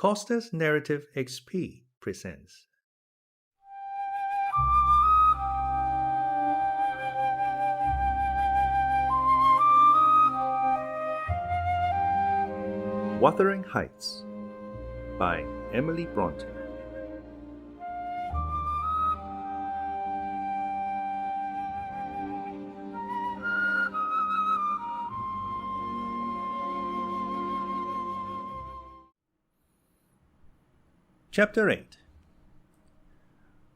CostasNarrativeXP presents Wuthering Heights by Emily Brontë. Chapter 8.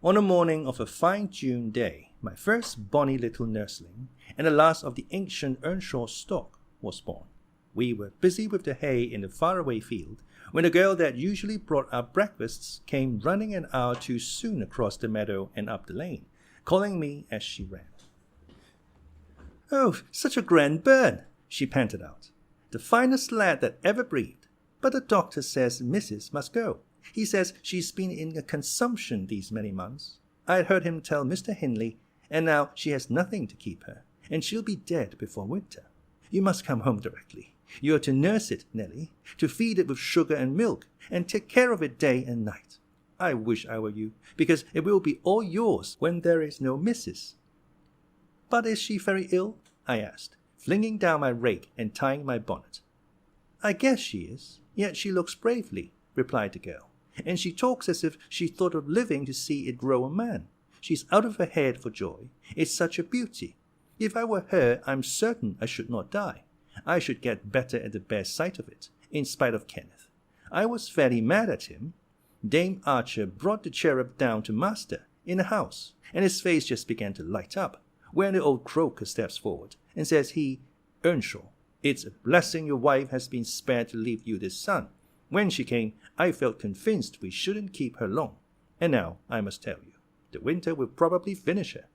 On the morning of a fine June day, my first bonny little nursling, and the last of the ancient Earnshaw stock, was born. We were busy with the hay in the faraway field, when the girl that usually brought our breakfasts came running an hour too soon across the meadow and up the lane, calling me as she ran. "Oh, such a grand bird," she panted out. "The finest lad that ever breathed. But the doctor says Mrs. must go. He says she's been in a consumption these many months. I had heard him tell Mr. Hindley, and now she has nothing to keep her, and she'll be dead before winter. You must come home directly. You are to nurse it, Nelly, to feed it with sugar and milk, and take care of it day and night. I wish I were you, because it will be all yours when there is no Mrs." "But is she very ill?" I asked, flinging down my rake and tying my bonnet. "I guess she is, yet she looks bravely," replied the girl, "and she talks as if she thought of living to see it grow a man. She's out of her head for joy. It's such a beauty. If I were her, I'm certain I should not die. I should get better at the bare sight of it, in spite of Kenneth. I was fairly mad at him. Dame Archer brought the cherub down to master, in the house, and his face just began to light up, when the old croaker steps forward, and says he, 'Earnshaw, it's a blessing your wife has been spared to leave you this son. When she came, I felt convinced we shouldn't keep her long. And now, I must tell you, the winter will probably finish her.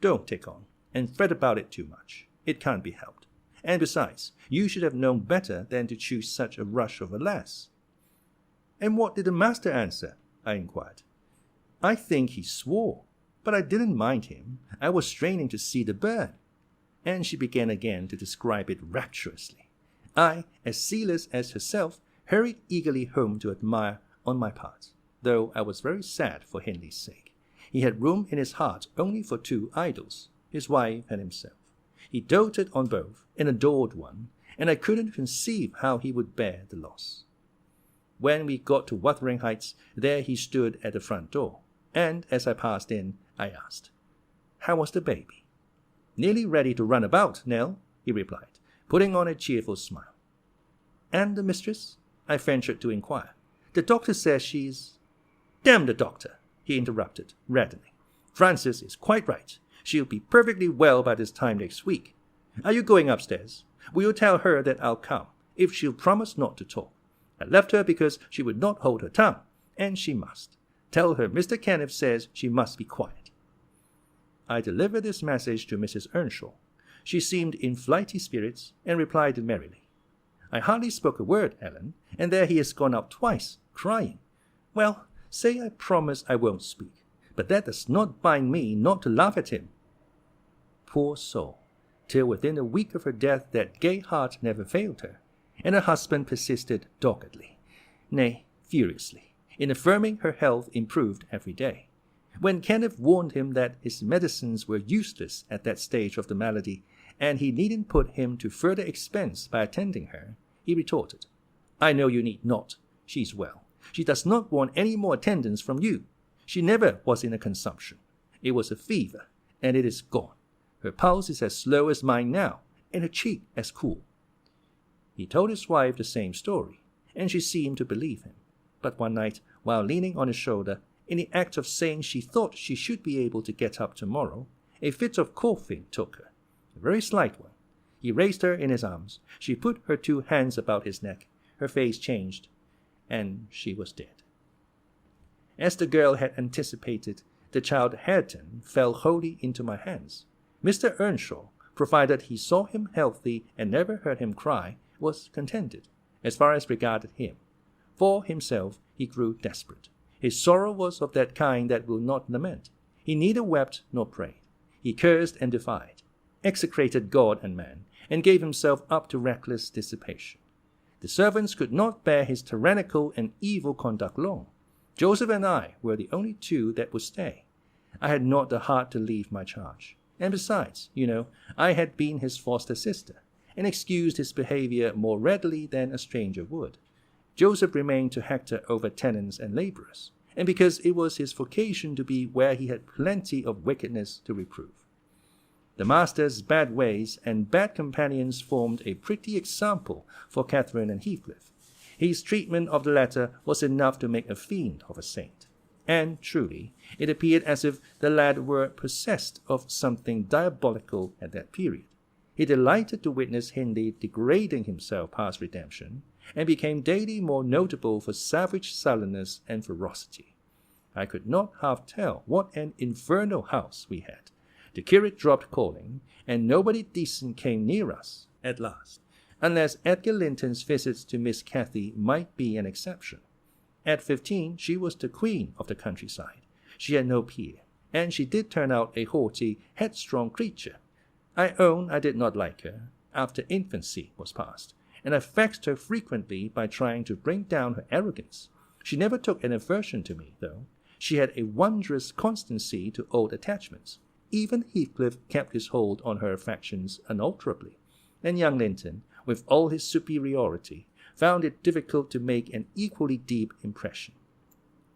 Don't take on, and fret about it too much. It can't be helped. And besides, you should have known better than to choose such a rush of a lass.'" "And what did the master answer?" I inquired. "I think he swore, but I didn't mind him. I was straining to see the bird." And she began again to describe it rapturously. I, as zealous as herself, hurried eagerly home to admire on my part, though I was very sad for Hindley's sake. He had room in his heart only for two idols, his wife and himself. He doted on both and adored one, and I couldn't conceive how he would bear the loss. When we got to Wuthering Heights, there he stood at the front door, and as I passed in, I asked, "How was the baby?" "Nearly ready to run about, Nell," he replied, putting on a cheerful smile. "And the mistress?" I ventured to inquire. "The doctor says she's—" "Damn the doctor," he interrupted, reddening. "Frances is quite right. She'll be perfectly well by this time next week. Are you going upstairs? Will you tell her that I'll come, if she'll promise not to talk? I left her because she would not hold her tongue, and she must. Tell her Mr. Kenneth says she must be quiet." I delivered this message to Mrs. Earnshaw. She seemed in flighty spirits, and replied merrily, "I hardly spoke a word, Ellen, and there he has gone out twice, crying. Well, say I promise I won't speak, but that does not bind me not to laugh at him." Poor soul, till within a week of her death that gay heart never failed her, and her husband persisted doggedly, nay, furiously, in affirming her health improved every day. When Kenneth warned him that his medicines were useless at that stage of the malady, and he needn't put him to further expense by attending her, he retorted, "I know you need not. She's well. She does not want any more attendance from you. She never was in a consumption. It was a fever, and it is gone. Her pulse is as slow as mine now, and her cheek as cool." He told his wife the same story, and she seemed to believe him. But one night, while leaning on his shoulder, in the act of saying she thought she should be able to get up tomorrow, a fit of coughing took her, a very slight one. He raised her in his arms. She put her two hands about his neck. Her face changed, and she was dead. As the girl had anticipated, the child Hareton fell wholly into my hands. Mr. Earnshaw, provided he saw him healthy and never heard him cry, was contented, as far as regarded him. For himself, he grew desperate. His sorrow was of that kind that will not lament. He neither wept nor prayed. He cursed and defied, execrated God and man, and gave himself up to reckless dissipation. The servants could not bear his tyrannical and evil conduct long. Joseph and I were the only two that would stay. I had not the heart to leave my charge. And besides, I had been his foster sister, and excused his behavior more readily than a stranger would. Joseph remained to hector over tenants and laborers, and because it was his vocation to be where he had plenty of wickedness to reprove. The master's bad ways and bad companions formed a pretty example for Catherine and Heathcliff. His treatment of the latter was enough to make a fiend of a saint. And truly, it appeared as if the lad were possessed of something diabolical at that period. He delighted to witness Hindley degrading himself past redemption, and became daily more notable for savage sullenness and ferocity. I could not half tell what an infernal house we had. The curate dropped calling, and nobody decent came near us, at last, unless Edgar Linton's visits to Miss Cathy might be an exception. At 15, she was the queen of the countryside. She had no peer, and she did turn out a haughty, headstrong creature. I own I did not like her, after infancy was past, and I vexed her frequently by trying to bring down her arrogance. She never took an aversion to me, though. She had a wondrous constancy to old attachments. Even Heathcliff kept his hold on her affections unalterably, and young Linton, with all his superiority, found it difficult to make an equally deep impression.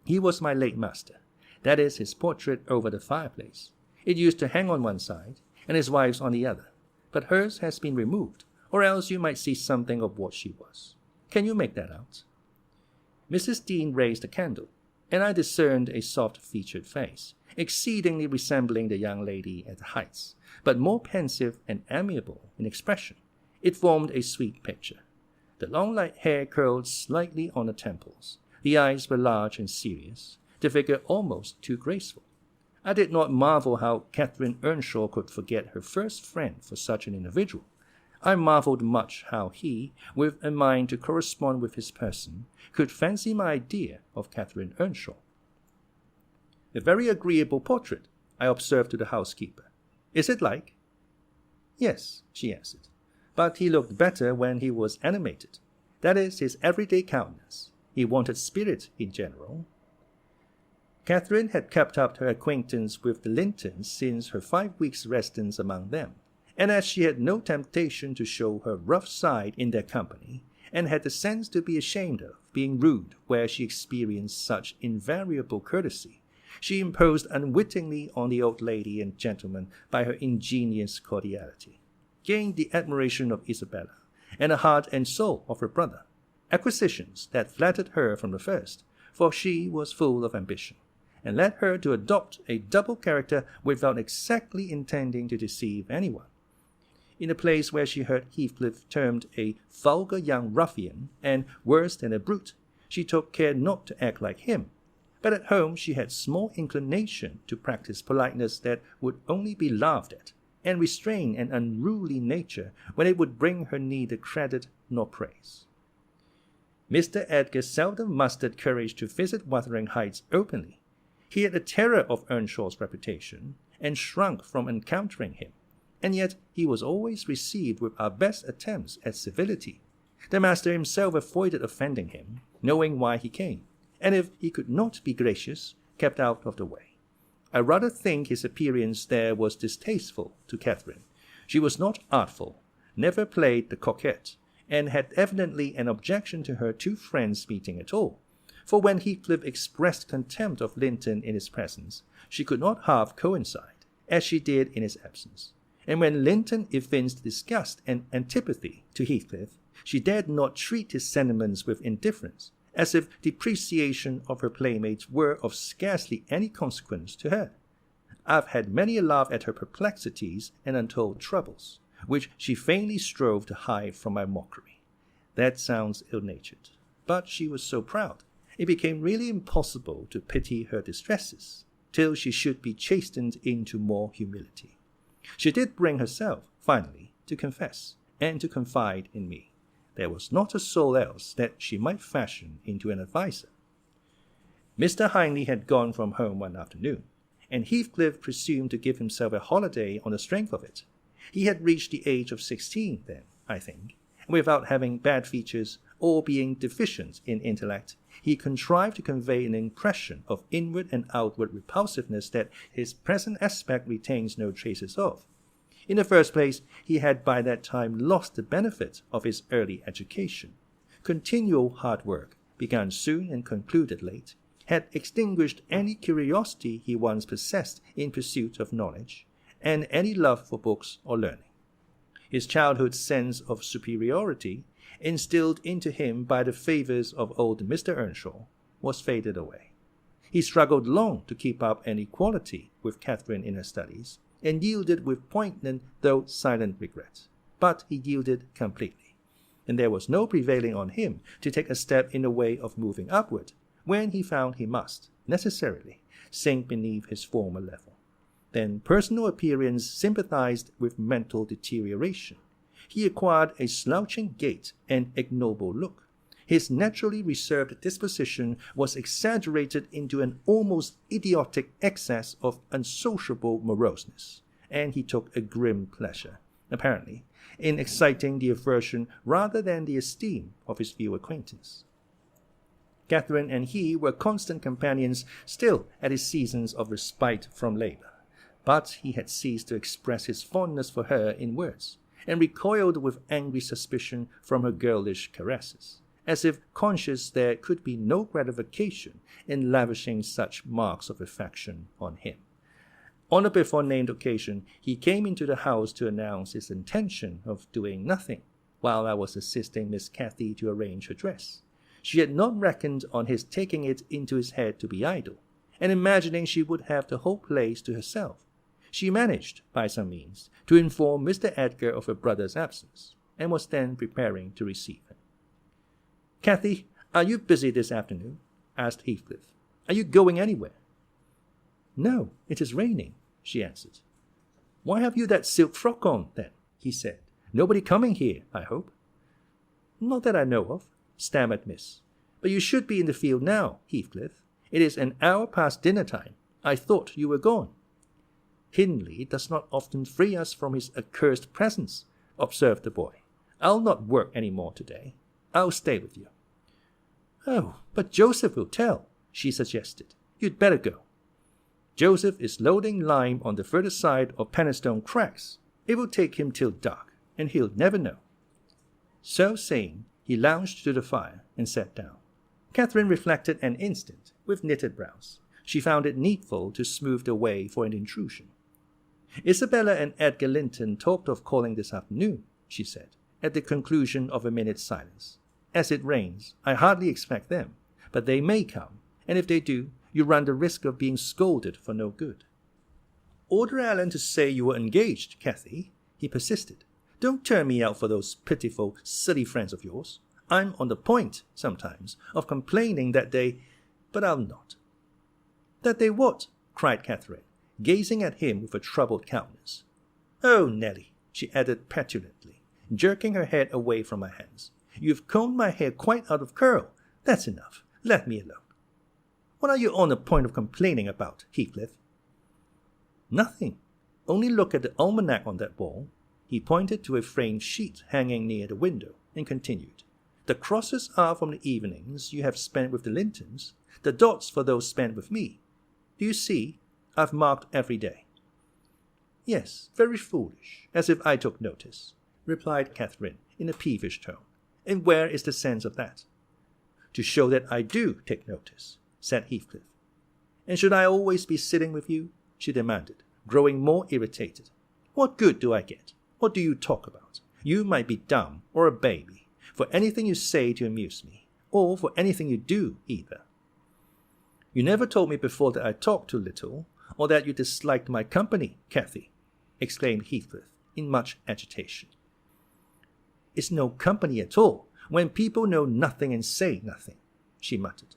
He was my late master. That is his portrait over the fireplace. It used to hang on one side, and his wife's on the other, but hers has been removed, or else you might see something of what she was. Can you make that out? Mrs. Dean raised a candle, and I discerned a soft-featured face, exceedingly resembling the young lady at the Heights, but more pensive and amiable in expression. It formed a sweet picture. The long light hair curled slightly on the temples. The eyes were large and serious, the figure almost too graceful. I did not marvel how Catherine Earnshaw could forget her first friend for such an individual. I marveled much how he, with a mind to correspond with his person, could fancy my idea of Catherine Earnshaw. "A very agreeable portrait," I observed to the housekeeper. "Is it like?" "Yes," she answered, "but he looked better when he was animated. That is his everyday countenance. He wanted spirit in general." Catherine had kept up her acquaintance with the Lintons since her 5 weeks' residence among them, and as she had no temptation to show her rough side in their company, and had the sense to be ashamed of being rude where she experienced such invariable courtesy, she imposed unwittingly on the old lady and gentleman by her ingenious cordiality, gained the admiration of Isabella, and the heart and soul of her brother, acquisitions that flattered her from the first, for she was full of ambition, and led her to adopt a double character without exactly intending to deceive anyone. In a place where she heard Heathcliff termed a vulgar young ruffian, and worse than a brute, she took care not to act like him. But at home she had small inclination to practice politeness that would only be laughed at, and restrain an unruly nature when it would bring her neither credit nor praise. Mr. Edgar seldom mustered courage to visit Wuthering Heights openly. He had a terror of Earnshaw's reputation, and shrunk from encountering him, and yet he was always received with our best attempts at civility. The master himself avoided offending him, knowing why he came, and if he could not be gracious, kept out of the way. I rather think his appearance there was distasteful to Catherine. She was not artful, never played the coquette, and had evidently an objection to her two friends meeting at all, for when Heathcliff expressed contempt of Linton in his presence, she could not half coincide, as she did in his absence. And when Linton evinced disgust and antipathy to Heathcliff, she dared not treat his sentiments with indifference, as if depreciation of her playmates were of scarcely any consequence to her. I've had many a laugh at her perplexities and untold troubles, which she vainly strove to hide from my mockery. That sounds ill-natured, but she was so proud, it became really impossible to pity her distresses, till she should be chastened into more humility. She did bring herself, finally, to confess, and to confide in me. There was not a soul else that she might fashion into an adviser. Mr. Hindley had gone from home one afternoon, and Heathcliff presumed to give himself a holiday on the strength of it. He had reached the age of 16 then, I think, and without having bad features, or being deficient in intellect, he contrived to convey an impression of inward and outward repulsiveness that his present aspect retains no traces of. In the first place, he had by that time lost the benefit of his early education. Continual hard work, begun soon and concluded late, had extinguished any curiosity he once possessed in pursuit of knowledge, and any love for books or learning. His childhood's sense of superiority, instilled into him by the favors of old Mr. Earnshaw, was faded away. He struggled long to keep up an equality with Catherine in her studies, and yielded with poignant though silent regret. But he yielded completely, and there was no prevailing on him to take a step in the way of moving upward, when he found he must, necessarily, sink beneath his former level. Then personal appearance sympathized with mental deterioration. He acquired a slouching gait and ignoble look. His naturally reserved disposition was exaggerated into an almost idiotic excess of unsociable moroseness, and he took a grim pleasure, apparently, in exciting the aversion rather than the esteem of his few acquaintance. Catherine and he were constant companions still at his seasons of respite from labor, but he had ceased to express his fondness for her in words, and recoiled with angry suspicion from her girlish caresses, as if conscious there could be no gratification in lavishing such marks of affection on him. On a before-named occasion, he came into the house to announce his intention of doing nothing, while I was assisting Miss Cathy to arrange her dress. She had not reckoned on his taking it into his head to be idle, and imagining she would have the whole place to herself. She managed, by some means, to inform Mr. Edgar of her brother's absence, and was then preparing to receive him. "Cathy, are you busy this afternoon?" asked Heathcliff. "Are you going anywhere?" "No, it is raining," she answered. "Why have you that silk frock on, then?" he said. "Nobody coming here, I hope?" "Not that I know of," stammered Miss. "But you should be in the field now, Heathcliff. It is an hour past dinner time. I thought you were gone." "Hindley does not often free us from his accursed presence," observed the boy. "I'll not work any more today. I'll stay with you." "Oh, but Joseph will tell," she suggested. "You'd better go." "Joseph is loading lime on the further side of Penistone Cracks. It will take him till dark, and he'll never know." So saying, he lounged to the fire and sat down. Catherine reflected an instant, with knitted brows. She found it needful to smooth the way for an intrusion. "Isabella and Edgar Linton talked of calling this afternoon," she said, at the conclusion of a minute's silence. "As it rains, I hardly expect them, but they may come, and if they do, you run the risk of being scolded for no good." "Order Alan to say you were engaged, Cathy," he persisted. "Don't turn me out for those pitiful, silly friends of yours. I'm on the point, sometimes, of complaining that they... but I'll not." "That they what?" cried Catherine, gazing at him with a troubled countenance. "Oh, Nelly," she added petulantly, jerking her head away from my hands. "You've combed my hair quite out of curl. That's enough. Let me alone." "What are you on the point of complaining about, Heathcliff?" "Nothing. Only look at the almanac on that wall." He pointed to a framed sheet hanging near the window, and continued. "The crosses are from the evenings you have spent with the Lintons, the dots for those spent with me. Do you see? I've marked every day." "Yes, very foolish, as if I took notice," replied Catherine in a peevish tone. "And where is the sense of that?" "To show that I do take notice," said Heathcliff. "And should I always be sitting with you?" she demanded, growing more irritated. "What good do I get? What do you talk about? You might be dumb or a baby, for anything you say to amuse me, or for anything you do either." "You never told me before that I talked too little, or that you disliked my company, Cathy," exclaimed Heathcliff, in much agitation. "It's no company at all, when people know nothing and say nothing," she muttered.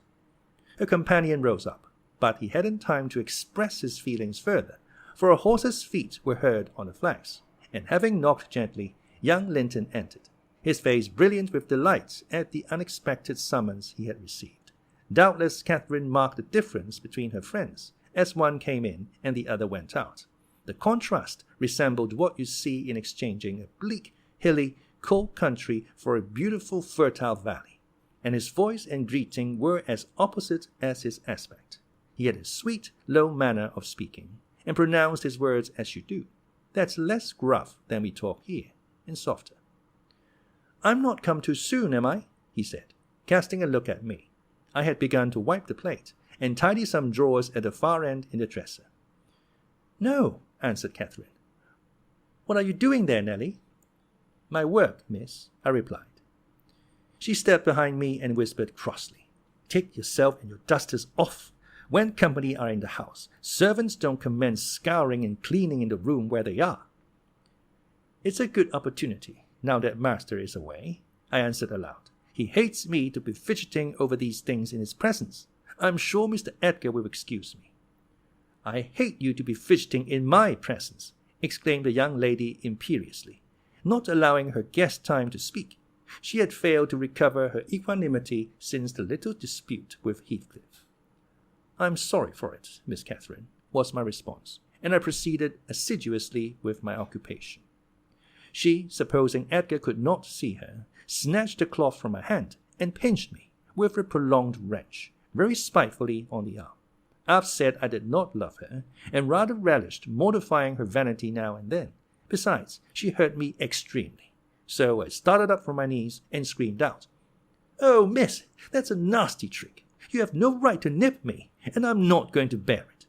Her companion rose up, but he hadn't time to express his feelings further, for a horse's feet were heard on the flags, and having knocked gently, young Linton entered, his face brilliant with delight at the unexpected summons he had received. Doubtless Catherine marked the difference between her friends, as one came in and the other went out. The contrast resembled what you see in exchanging a bleak, hilly, cold country for a beautiful fertile valley, and his voice and greeting were as opposite as his aspect. He had a sweet, low manner of speaking, and pronounced his words as you do. That's less gruff than we talk here, and softer. "I'm not come too soon, am I?" he said, casting a look at me. I had begun to wipe the plate and tidy some drawers at the far end in the dresser. "No," answered Catherine. "What are you doing there, Nelly?" "My work, miss," I replied. She stepped behind me and whispered crossly, "Take yourself and your dusters off. When company are in the house, servants don't commence scouring and cleaning in the room where they are." "It's a good opportunity, now that master is away," I answered aloud. "He hates me to be fidgeting over these things in his presence. I'm sure Mr. Edgar will excuse me." "I hate you to be fidgeting in my presence," exclaimed the young lady imperiously, not allowing her guest time to speak. She had failed to recover her equanimity since the little dispute with Heathcliff. "I'm sorry for it, Miss Catherine," was my response, and I proceeded assiduously with my occupation. She, supposing Edgar could not see her, snatched the cloth from my hand and pinched me, with a prolonged wrench, very spitefully on the arm. I've said I did not love her, and rather relished mortifying her vanity now and then. Besides, she hurt me extremely. So I started up from my knees and screamed out, "Oh, miss, that's a nasty trick. You have no right to nip me, and I'm not going to bear it."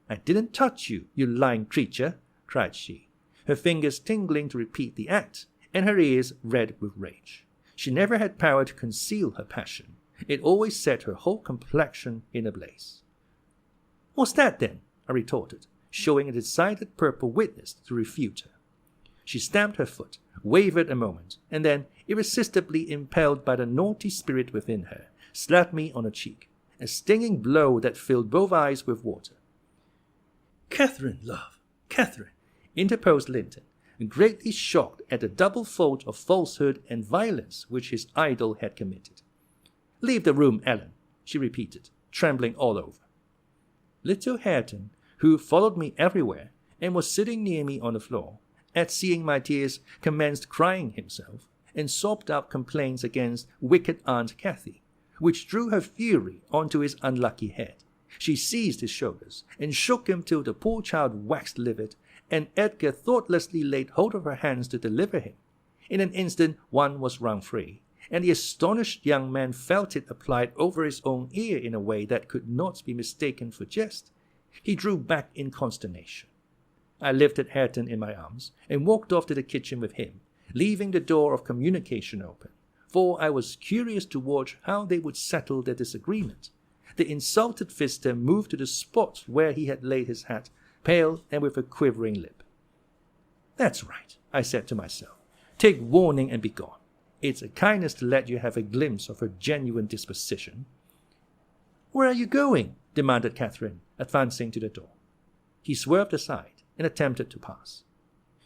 "I didn't touch you, you lying creature," cried she, her fingers tingling to repeat the act, and her ears red with rage. She never had power to conceal her passion. It always set her whole complexion in a blaze. "What's that, then?" I retorted, showing a decided purple witness to refute her. She stamped her foot, wavered a moment, and then, irresistibly impelled by the naughty spirit within her, slapped me on the cheek, a stinging blow that filled both eyes with water. "Catherine, love, Catherine," interposed Linton, greatly shocked at the double fault of falsehood and violence which his idol had committed. "Leave the room, Ellen," she repeated, trembling all over. Little Hareton, who followed me everywhere and was sitting near me on the floor, at seeing my tears, commenced crying himself, and sobbed out complaints against wicked Aunt Cathy, which drew her fury onto his unlucky head. She seized his shoulders and shook him till the poor child waxed livid, and Edgar thoughtlessly laid hold of her hands to deliver him. In an instant one was wrung free, and the astonished young man felt it applied over his own ear in a way that could not be mistaken for jest. He drew back in consternation. I lifted Hareton in my arms and walked off to the kitchen with him, leaving the door of communication open, for I was curious to watch how they would settle their disagreement. The insulted visitor moved to the spot where he had laid his hat, pale and with a quivering lip. "That's right," I said to myself. "Take warning and be gone. It's a kindness to let you have a glimpse of her genuine disposition." "Where are you going?" demanded Catherine, advancing to the door. He swerved aside and attempted to pass.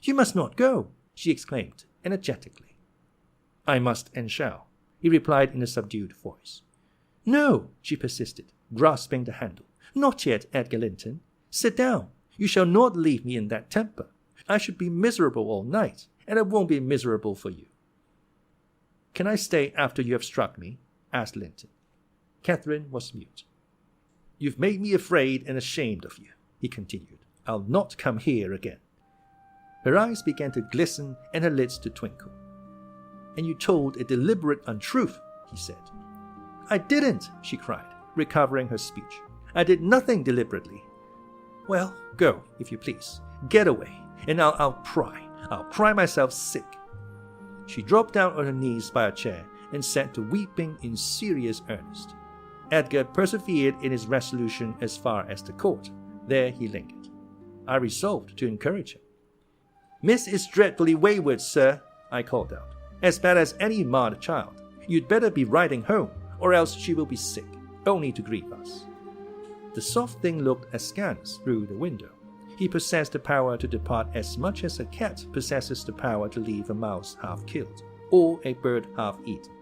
"You must not go," she exclaimed energetically. "I must and shall," he replied in a subdued voice. "No," she persisted, grasping the handle. "Not yet, Edgar Linton. Sit down. You shall not leave me in that temper. I should be miserable all night, and I won't be miserable for you." "Can I stay after you have struck me?" asked Linton. Catherine was mute. "You've made me afraid and ashamed of you," he continued. "I'll not come here again." Her eyes began to glisten and her lids to twinkle. "And you told a deliberate untruth," he said. "I didn't," she cried, recovering her speech. "I did nothing deliberately." "Well, go, if you please. Get away, and I'll pry myself sick." She dropped down on her knees by a chair and set to weeping in serious earnest. Edgar persevered in his resolution as far as the court. There he lingered. I resolved to encourage him. "Miss is dreadfully wayward, sir," I called out. "As bad as any marred child. You'd better be riding home, or else she will be sick, only to grieve us." The soft thing looked askance through the window. He possessed the power to depart as much as a cat possesses the power to leave a mouse half killed, or a bird half eaten.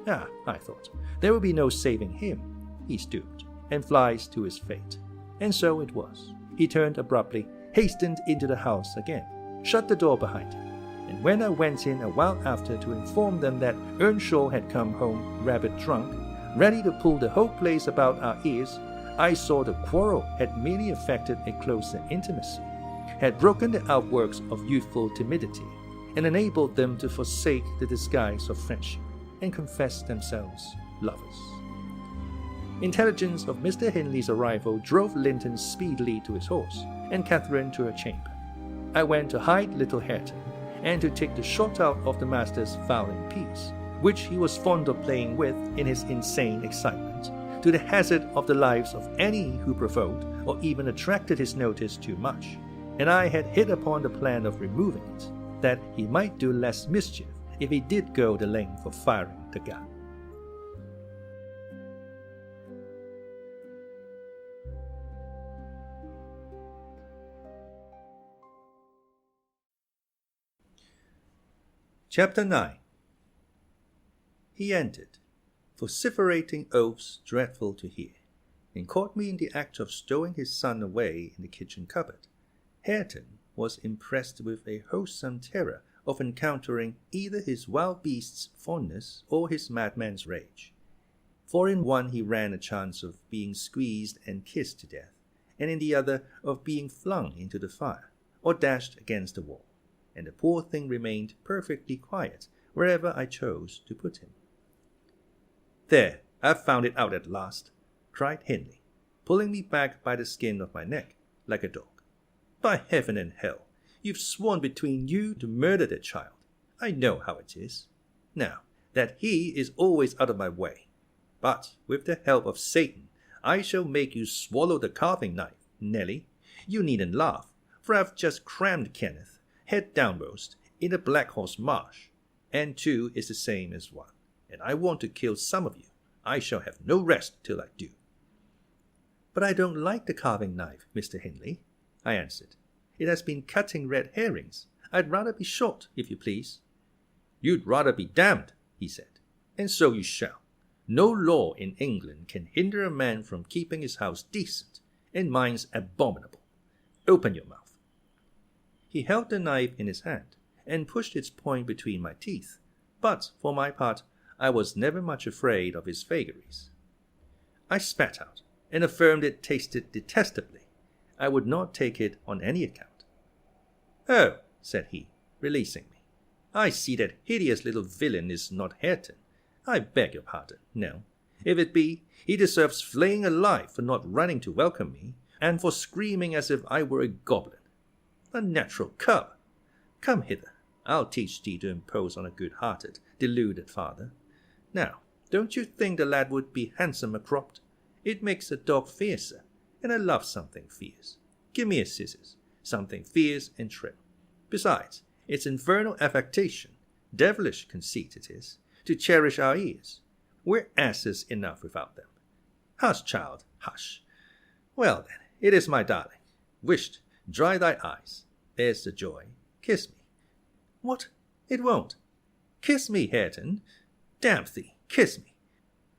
"Ah," I thought, "there will be no saving him. He's doomed, and flies to his fate." And so it was. He turned abruptly, hastened into the house again, shut the door behind him, and when I went in a while after to inform them that Earnshaw had come home rabid drunk, ready to pull the whole place about our ears, I saw the quarrel had merely affected a closer intimacy, had broken the outworks of youthful timidity, and enabled them to forsake the disguise of friendship and confess themselves lovers. Intelligence of Mr. Hindley's arrival drove Lintons speedily to his horse, and Catherine to her chamber. I went to hide little Hareton, and to take the shot out of the master's fowling piece, which he was fond of playing with in his insane excitement, to the hazard of the lives of any who provoked or even attracted his notice too much, and I had hit upon the plan of removing it, that he might do less mischief if he did go the length of firing the gun. Chapter 9. He entered, vociferating oaths dreadful to hear, and caught me in the act of stowing his son away in the kitchen cupboard. Hareton was impressed with a wholesome terror of encountering either his wild beast's fondness or his madman's rage. For in one he ran a chance of being squeezed and kissed to death, and in the other of being flung into the fire, or dashed against the wall, and the poor thing remained perfectly quiet wherever I chose to put him. "There, I've found it out at last," cried Hindley, pulling me back by the skin of my neck, like a dog. "By heaven and hell, you've sworn between you to murder that child. I know how it is. Now, that he is always out of my way. But, with the help of Satan, I shall make you swallow the carving knife, Nelly. You needn't laugh, for I've just crammed Kenneth, head downmost, in the Black Horse Marsh, and 2 is the same as 1, and I want to kill some of you. I shall have no rest till I do." "But I don't like the carving knife, Mr. Hindley," I answered. "It has been cutting red herrings. I'd rather be shot, if you please." "You'd rather be damned," he said, "and so you shall. No law in England can hinder a man from keeping his house decent, and mine's abominable. Open your mouth." He held the knife in his hand, and pushed its point between my teeth, but, for my part, I was never much afraid of his vagaries. I spat out, and affirmed it tasted detestably. I would not take it on any account. "Oh," said he, releasing me, "I see that hideous little villain is not Hareton. I beg your pardon. No. If it be, he deserves flaying alive for not running to welcome me, and for screaming as if I were a goblin. Unnatural cub! Come hither. I'll teach thee to impose on a good-hearted, deluded father. Now, don't you think the lad would be handsomer cropped? It makes a dog fiercer, and I love something fierce. Give me a scissors, something fierce and trim. Besides, it's infernal affectation, devilish conceit it is, to cherish our ears. We're asses enough without them. Hush, child, hush. Well then, it is my darling. Wisht, dry thy eyes. There's the joy. Kiss me. What? It won't. Kiss me, Hareton. Damn thee, kiss me.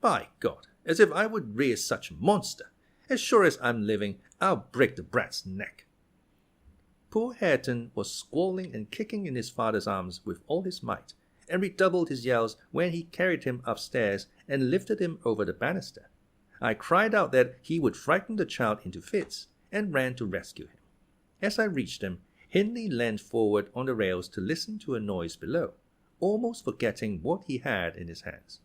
By God, as if I would rear such a monster. As sure as I'm living, I'll break the brat's neck." Poor Hareton was squalling and kicking in his father's arms with all his might, and redoubled his yells when he carried him upstairs and lifted him over the banister. I cried out that he would frighten the child into fits, and ran to rescue him. As I reached him, Hindley leaned forward on the rails to listen to a noise below, almost forgetting what he had in his hands.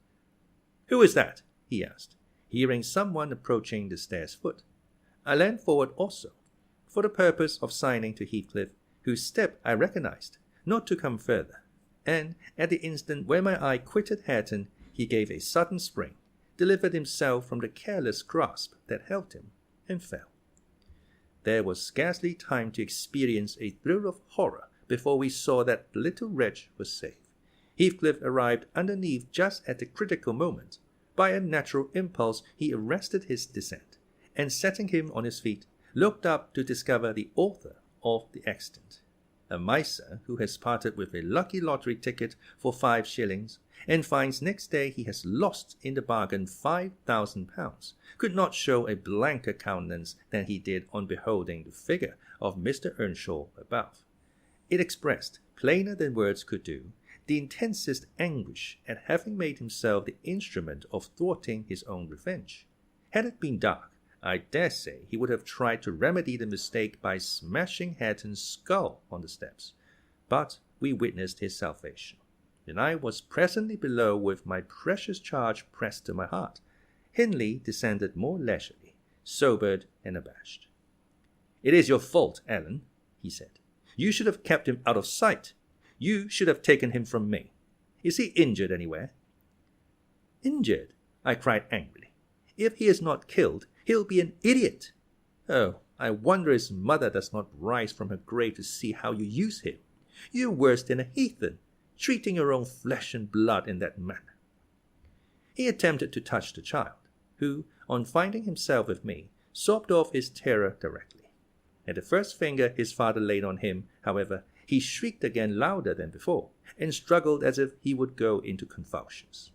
"Who is that?" he asked, hearing someone approaching the stairs foot. I leaned forward also, for the purpose of signing to Heathcliff, whose step I recognized, not to come further, and at the instant when my eye quitted Hareton, he gave a sudden spring, delivered himself from the careless grasp that held him, and fell. There was scarcely time to experience a thrill of horror before we saw that the little wretch was safe. Heathcliff arrived underneath just at the critical moment. By a natural impulse he arrested his descent, and setting him on his feet, looked up to discover the author of the accident, a miser who has parted with a lucky lottery ticket for 5 shillings, and finds next day he has lost in the bargain £5,000, could not show a blanker countenance than he did on beholding the figure of Mr. Earnshaw above. It expressed, plainer than words could do, the intensest anguish at having made himself the instrument of thwarting his own revenge. Had it been dark, I dare say he would have tried to remedy the mistake by smashing Hareton's skull on the steps, but we witnessed his salvation, and I was presently below with my precious charge pressed to my heart. Hindley descended more leisurely, sobered and abashed. "It is your fault, Ellen," he said. "You should have kept him out of sight. You should have taken him from me. Is he injured anywhere?" "Injured?" I cried angrily. "If he is not killed, he'll be an idiot. Oh, I wonder his mother does not rise from her grave to see how you use him. You're worse than a heathen, treating your own flesh and blood in that manner." He attempted to touch the child, who, on finding himself with me, sobbed off his terror directly. At the first finger his father laid on him, however, he shrieked again louder than before, and struggled as if he would go into convulsions.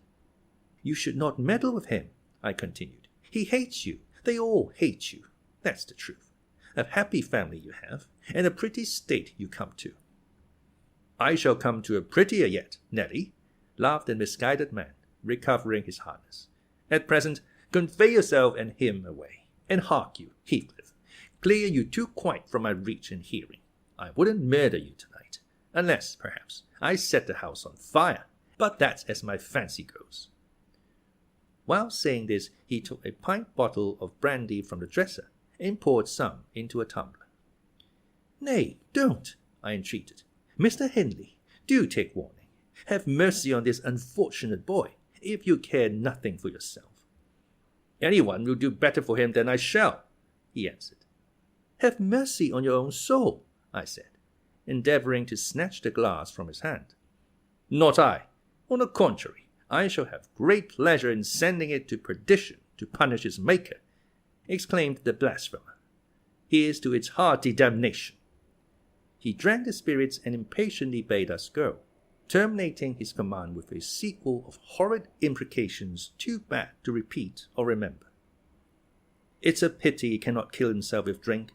"You should not meddle with him," I continued. "He hates you. They all hate you. That's the truth. A happy family you have, and a pretty state you come to." "I shall come to a prettier yet, Nelly," laughed the misguided man, recovering his hardness. "At present, convey yourself and him away. And hark you, Heathcliff, clear you too quite from my reach and hearing. I wouldn't murder you tonight, unless, perhaps, I set the house on fire, but that's as my fancy goes." While saying this, he took a pint bottle of brandy from the dresser and poured some into a tumbler. "Nay, don't," I entreated. "Mr. Hindley, do take warning. Have mercy on this unfortunate boy, if you care nothing for yourself." "Anyone will do better for him than I shall," he answered. "Have mercy on your own soul," I said, endeavoring to snatch the glass from his hand. "Not I. On the contrary, I shall have great pleasure in sending it to perdition to punish its maker," exclaimed the blasphemer. "Here's to its hearty damnation." He drank the spirits and impatiently bade us go, terminating his command with a sequel of horrid imprecations too bad to repeat or remember. "It's a pity he cannot kill himself with drink,"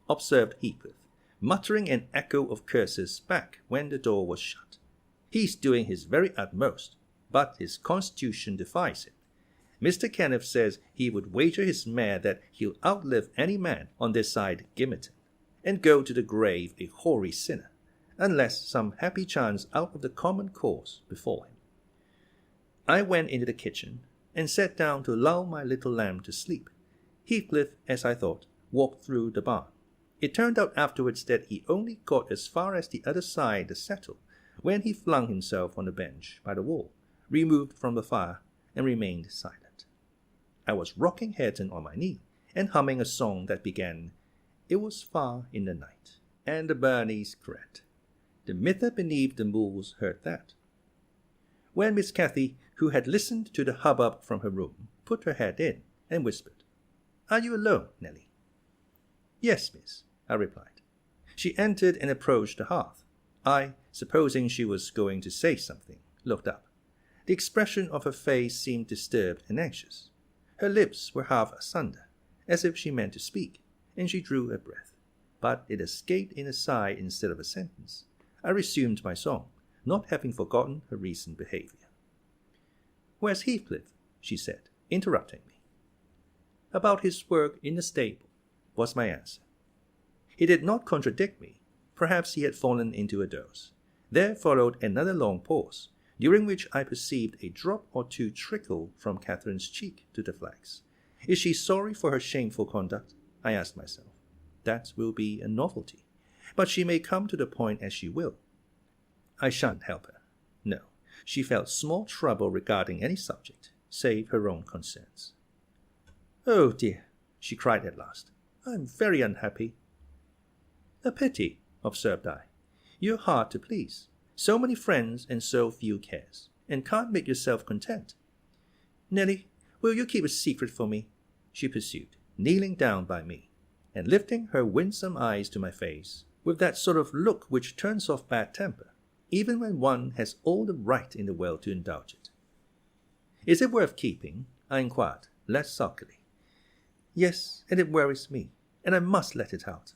observed Heathcliff, muttering an echo of curses back when the door was shut. "He's doing his very utmost, but his constitution defies him. Mr. Kenneth says he would wager his mare that he'll outlive any man on this side Gimmerton, and go to the grave a hoary sinner, unless some happy chance out of the common course befall him." I went into the kitchen, and sat down to lull my little lamb to sleep. Heathcliff, as I thought, walked through the barn. It turned out afterwards that he only got as far as the other side the settle, when he flung himself on the bench by the wall, removed from the fire, and remained silent. I was rocking Hareton on my knee, and humming a song that began, "It was far in the night, and the burnies crept. The mither beneath the moors heard that," when Miss Cathy, who had listened to the hubbub from her room, put her head in, and whispered, "Are you alone, Nelly?" "Yes, miss," I replied. She entered and approached the hearth. I, supposing she was going to say something, looked up. The expression of her face seemed disturbed and anxious. Her lips were half asunder, as if she meant to speak, and she drew a breath, but it escaped in a sigh instead of a sentence. I resumed my song, not having forgotten her recent behavior. "Where's Heathcliff?" she said, interrupting me. "About his work in the stable," was my answer. He did not contradict me. Perhaps he had fallen into a doze. There followed another long pause, during which I perceived a drop or two trickle from Catherine's cheek to the flags. Is she sorry for her shameful conduct? I asked myself. That will be a novelty. But she may come to the point as she will. I shan't help her. No, she felt small trouble regarding any subject, save her own concerns. "Oh dear," she cried at last. "I'm very unhappy." "A pity," observed I. "You're hard to please. So many friends and so few cares, and can't make yourself content. Nelly, will you keep a secret for me?" she pursued, kneeling down by me, and lifting her winsome eyes to my face, with that sort of look which turns off bad temper, even when one has all the right in the world to indulge it. "Is it worth keeping?" I inquired, less sulkily. "Yes, and it worries me, and I must let it out.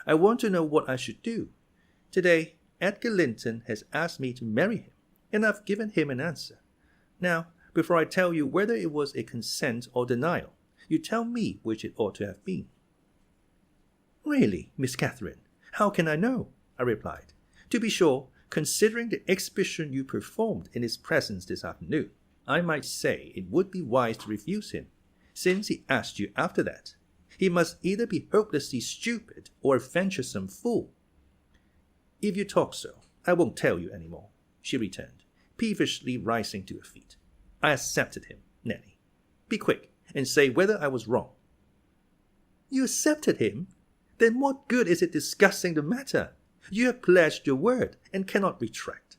I want to know what I should do. Today, Edgar Linton has asked me to marry him, and I've given him an answer. Now, before I tell you whether it was a consent or denial, you tell me which it ought to have been." "Really, Miss Catherine, how can I know?" I replied. "To be sure, considering the exhibition you performed in his presence this afternoon, I might say it would be wise to refuse him, since he asked you after that. He must either be hopelessly stupid or a venturesome fool." "If you talk so, I won't tell you any more," she returned, peevishly rising to her feet. "I accepted him, Nelly. Be quick, and say whether I was wrong." "You accepted him? Then what good is it discussing the matter? You have pledged your word, and cannot retract."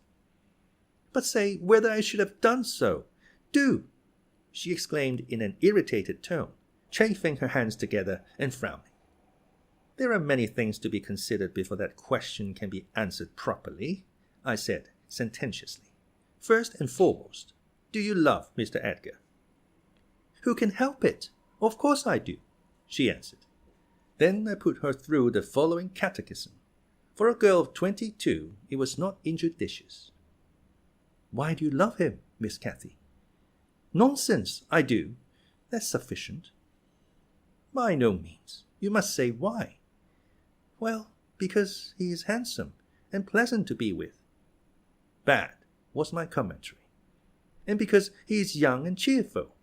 "But say whether I should have done so. Do!" she exclaimed in an irritated tone, chafing her hands together and frowning. "There are many things to be considered before that question can be answered properly," I said sententiously. "First and foremost, do you love Mr. Edgar?" "Who can help it? Of course I do," she answered. Then I put her through the following catechism. For a girl of 22, it was not injudicious. "Why do you love him, Miss Cathy?" "Nonsense, I do. That's sufficient." "By no means. You must say why." "Well, because he is handsome and pleasant to be with." "Bad," was my commentary. "And because he is young and cheerful."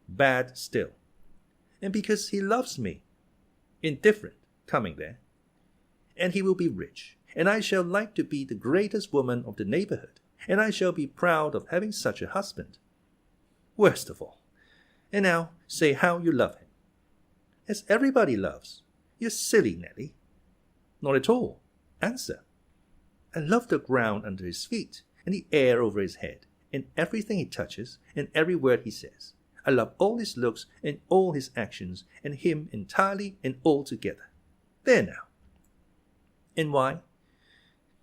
"Bad still." "And because he loves me." "Indifferent, coming there." "And he will be rich, and I shall like to be the greatest woman of the neighborhood, and I shall be proud of having such a husband." "Worst of all. And now say how you love him." "As everybody loves. You're silly, Nelly." "Not at all. Answer." "I love the ground under his feet, and the air over his head, and everything he touches, and every word he says. I love all his looks and all his actions, and him entirely and altogether. There now." "And why?"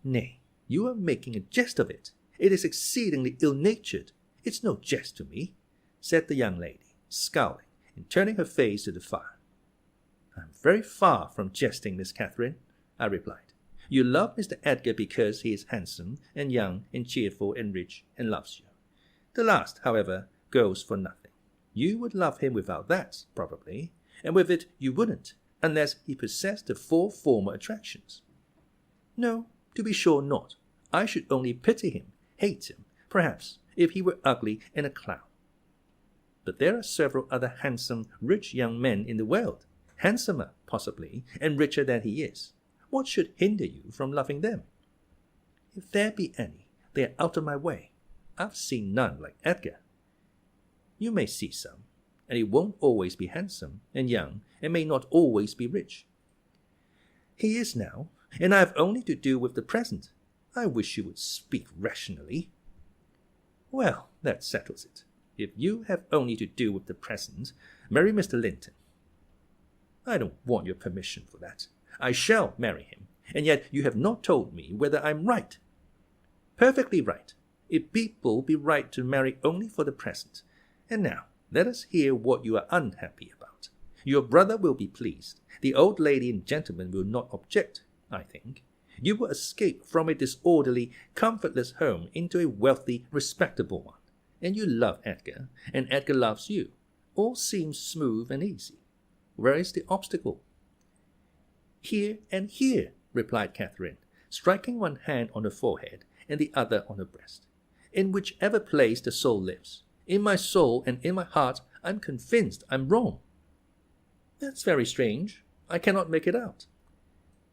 "Nay, you are making a jest of it. It is exceedingly ill-natured. It's no jest to me," said the young lady, scowling and turning her face to the fire. "I'm very far from jesting, Miss Catherine," I replied. "You love Mr. Edgar because he is handsome and young and cheerful and rich and loves you. The last, however, goes for nothing. You would love him without that, probably, and with it you wouldn't, unless he possessed the 4 former attractions." "No, to be sure not. I should only pity him, hate him, perhaps, if he were ugly and a clown." "But there are several other handsome, rich young men in the world, handsomer, possibly, and richer than he is. What should hinder you from loving them?" "If there be any, they are out of my way. I've seen none like Edgar." "You may see some, and he won't always be handsome and young, and may not always be rich." "He is now, and I have only to do with the present. I wish you would speak rationally." "Well, that settles it. If you have only to do with the present, marry Mr. Linton." "I don't want your permission for that. I shall marry him, and yet you have not told me whether I'm right." "Perfectly right. If people be right to marry only for the present. And now, let us hear what you are unhappy about. Your brother will be pleased. The old lady and gentleman will not object, I think. You will escape from a disorderly, comfortless home into a wealthy, respectable one. And you love Edgar, and Edgar loves you. All seems smooth and easy. Where is the obstacle?" "Here and here," replied Catherine, striking one hand on her forehead and the other on her breast. "In whichever place the soul lives. In my soul and in my heart, I'm convinced I'm wrong." "That's very strange. I cannot make it out."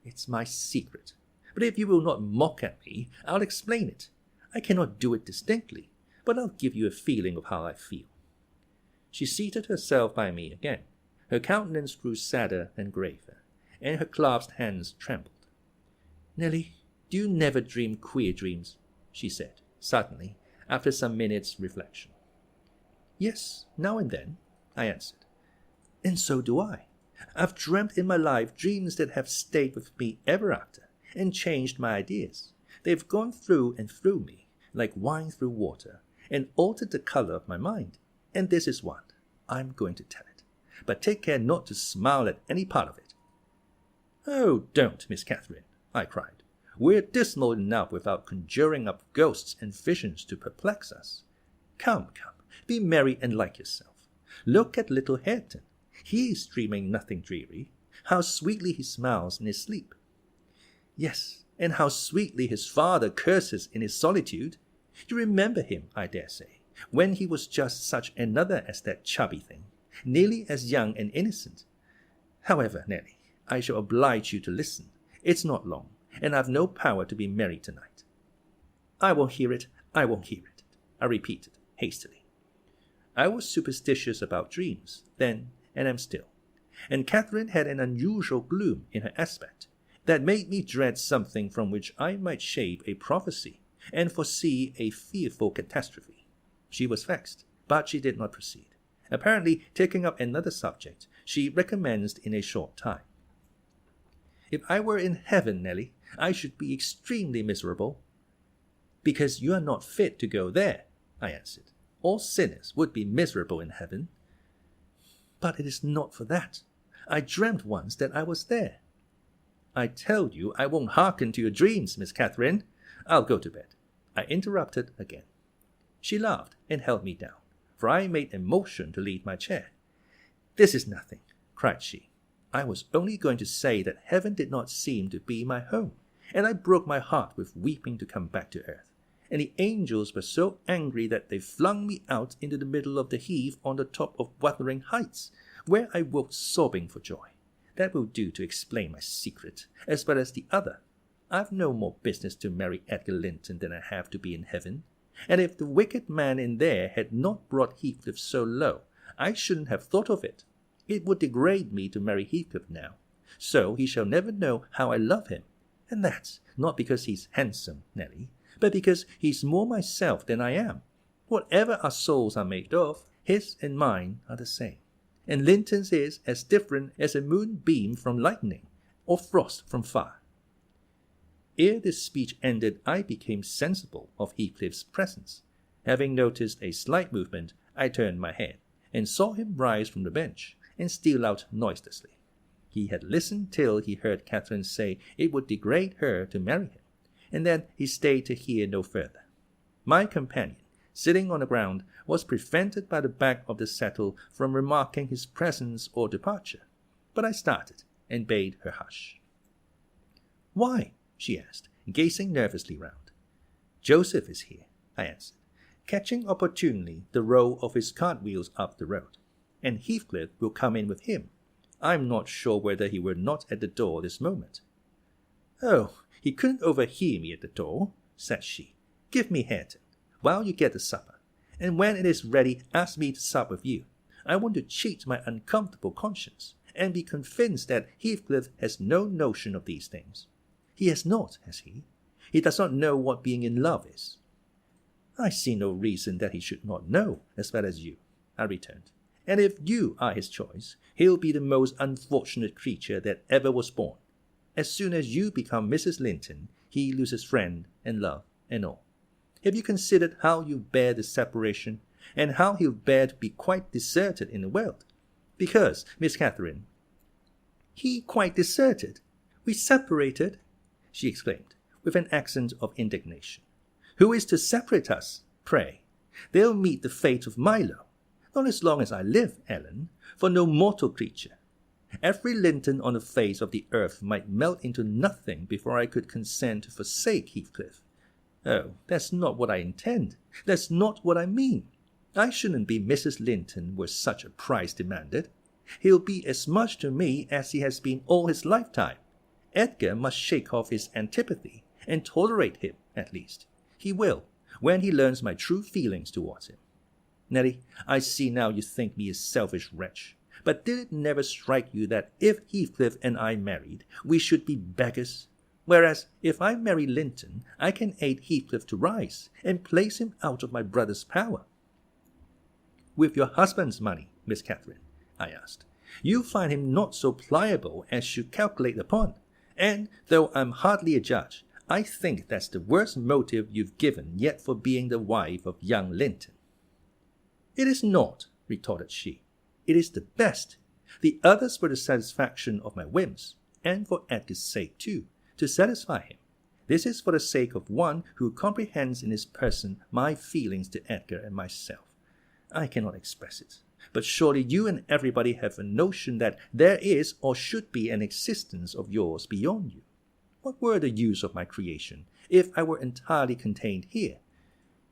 "It's my secret. But if you will not mock at me, I'll explain it. I cannot do it distinctly, but I'll give you a feeling of how I feel." She seated herself by me again. Her countenance grew sadder and graver, and her clasped hands trembled. "Nelly, do you never dream queer dreams?" she said, suddenly, after some minutes' reflection. "Yes, now and then," I answered. "And so do I. I've dreamt in my life dreams that have stayed with me ever after, and changed my ideas. They've gone through and through me, like wine through water, and altered the color of my mind. And this is one. I'm going to tell it. But take care not to smile at any part of it." "Oh, don't, Miss Catherine," I cried. We're dismal enough without conjuring up ghosts and visions to perplex us. Come, be merry and like yourself. Look at little Hareton. He is dreaming nothing dreary. How sweetly he smiles in his sleep. Yes, and how sweetly his father curses in his solitude. You remember him, I dare say, when he was just such another as that chubby thing, nearly as young and innocent. However, Nelly, I shall oblige you to listen. It's not long, and I've no power to be merry tonight. I won't hear it, I repeated hastily. I was superstitious about dreams, then, and am still, and Catherine had an unusual gloom in her aspect that made me dread something from which I might shape a prophecy and foresee a fearful catastrophe. She was vexed, but she did not proceed. Apparently, taking up another subject, she recommenced in a short time. If I were in heaven, Nelly, I should be extremely miserable. Because you are not fit to go there, I answered. All sinners would be miserable in heaven. But it is not for that. I dreamt once that I was there. I tell you I won't hearken to your dreams, Miss Catherine. I'll go to bed. I interrupted again. She laughed and held me down, for I made a motion to leave my chair. This is nothing, cried she. I was only going to say that heaven did not seem to be my home, and I broke my heart with weeping to come back to earth. And the angels were so angry that they flung me out into the middle of the heath on the top of Wuthering Heights, where I woke sobbing for joy. That will do to explain my secret, as well as the other. I've no more business to marry Edgar Linton than I have to be in heaven, and if the wicked man in there had not brought Heathcliff so low, I shouldn't have thought of it. It would degrade me to marry Heathcliff now, so he shall never know how I love him, and that's not because he's handsome, Nelly, but because he's more myself than I am. Whatever our souls are made of, his and mine are the same, and Linton's is as different as a moonbeam from lightning, or frost from fire. Ere this speech ended, I became sensible of Heathcliff's presence. Having noticed a slight movement, I turned my head, and saw him rise from the bench, and steal out noiselessly. He had listened till he heard Catherine say it would degrade her to marry him, and then he stayed to hear no further. My companion, sitting on the ground, was prevented by the back of the settle from remarking his presence or departure, but I started and bade her hush. Why? She asked, gazing nervously round. Joseph is here, I answered, catching opportunely the roll of his cartwheels up the road, and Heathcliff will come in with him. I'm not sure whether he were not at the door this moment. Oh, he couldn't overhear me at the door, said she. Give me Hareton, while you get the supper, and when it is ready, ask me to sup with you. I want to cheat my uncomfortable conscience, and be convinced that Heathcliff has no notion of these things. He has not, has he? He does not know what being in love is. I see no reason that he should not know as well as you, I returned. And if you are his choice, he'll be the most unfortunate creature that ever was born. As soon as you become Mrs. Linton, he loses friend and love and all. Have you considered how you bear the separation, and how he'll bear to be quite deserted in the world? Because, Miss Catherine, he quite deserted? We separated? She exclaimed, with an accent of indignation. Who is to separate us, pray? They'll meet the fate of Milo. Not as long as I live, Ellen, for no mortal creature. Every Linton on the face of the earth might melt into nothing before I could consent to forsake Heathcliff. Oh, that's not what I intend. That's not what I mean. I shouldn't be Mrs. Linton were such a price demanded. He'll be as much to me as he has been all his lifetime. Edgar must shake off his antipathy, and tolerate him, at least. He will, when he learns my true feelings towards him. Nelly, I see now you think me a selfish wretch, but did it never strike you that if Heathcliff and I married, we should be beggars? Whereas, if I marry Linton, I can aid Heathcliff to rise, and place him out of my brother's power. With your husband's money, Miss Catherine, I asked, you find him not so pliable as you calculate upon. And, though I'm hardly a judge, I think that's the worst motive you've given yet for being the wife of young Linton. It is not, retorted she. It is the best. The others for the satisfaction of my whims, and for Edgar's sake too, to satisfy him. This is for the sake of one who comprehends in his person my feelings to Edgar and myself. I cannot express it, but surely you and everybody have a notion that there is or should be an existence of yours beyond you. What were the use of my creation if I were entirely contained here?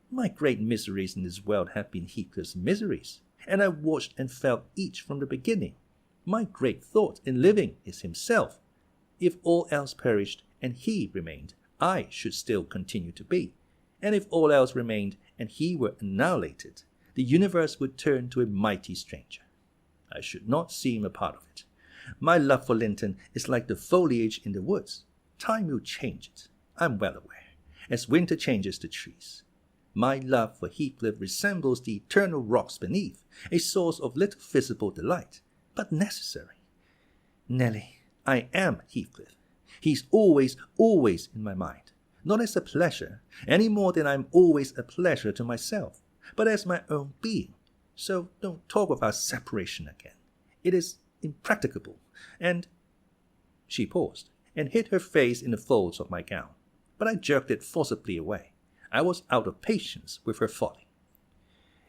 My great miseries in this world have been Heathcliff's miseries, and I watched and felt each from the beginning. My great thought in living is himself. If all else perished and he remained, I should still continue to be. And if all else remained and he were annihilated, the universe would turn to a mighty stranger. I should not seem a part of it. My love for Linton is like the foliage in the woods. Time will change it, I'm well aware, as winter changes the trees. My love for Heathcliff resembles the eternal rocks beneath, a source of little visible delight, but necessary. Nelly, I am Heathcliff. He's always in my mind, not as a pleasure, any more than I'm always a pleasure to myself, but as my own being. So don't talk of our separation again. It is impracticable, and... She paused, and hid her face in the folds of my gown, but I jerked it forcibly away. I was out of patience with her folly.